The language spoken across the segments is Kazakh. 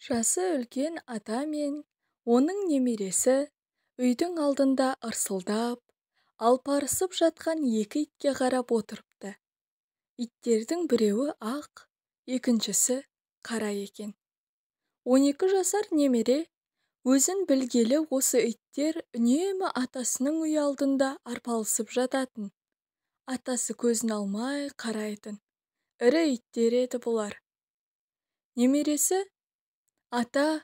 Жасы үлкен ата мен оның немересі үйдің алдында ырсылдап, алпарысып жатқан екі итке қарап отырыпты. Иттердің біреуі ақ, екіншісі қара екен. 12 жасар немере өзін білгелі осы иттер үнемі атасының үй алдында арпалысып жататын. Атасы көзін алмай қарайтын. Ірі иттер еді бұлар. Немересі: «Ата,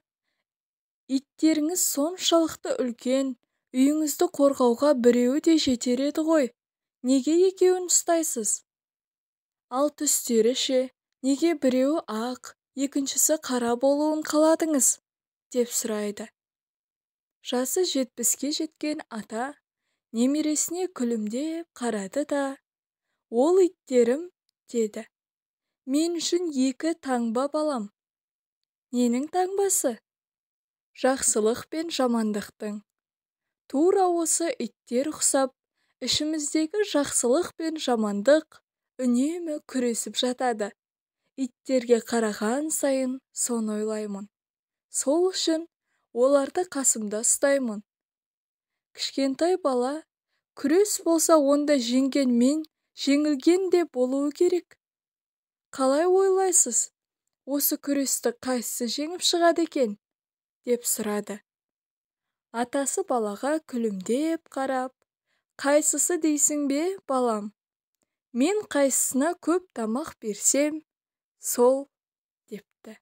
иттеріңіз соншалықты үлкен, үйіңізді қорғауға біреуі де жетер еді ғой. Неге екеуін ұстайсыз? Ал түстері ше, неге біреуі ақ, екіншісі қара болуын қаладыңыз?» деп сұрайды. Жасы 70-ке жеткен ата немересіне күлімдеп қарады да: «Ол иттерім», деді, «мен үшін екі таңба балам». Ненің таңбасы? Жақсылық пен жамандықтың. Тура осы иттер ұқсап, ішіміздегі жақсылық пен жамандық үнемі күресіп жатады. Иттерге қараған сайын соны ойлаймын. Сол үшін оларды қасымда ұстаймын. Кішкентай бала, күрес болса онда жеңген мен, жеңілген де болуы керек. Қалай ойлайсыз, осы күресті қайсысы жеңіп шығады екен? Деп сұрады. Атасы балаға күлімдеп қарап: «Қайсысы дейсің бе, балам? Мен қайсысына көп тамақ берсем, сол», депті.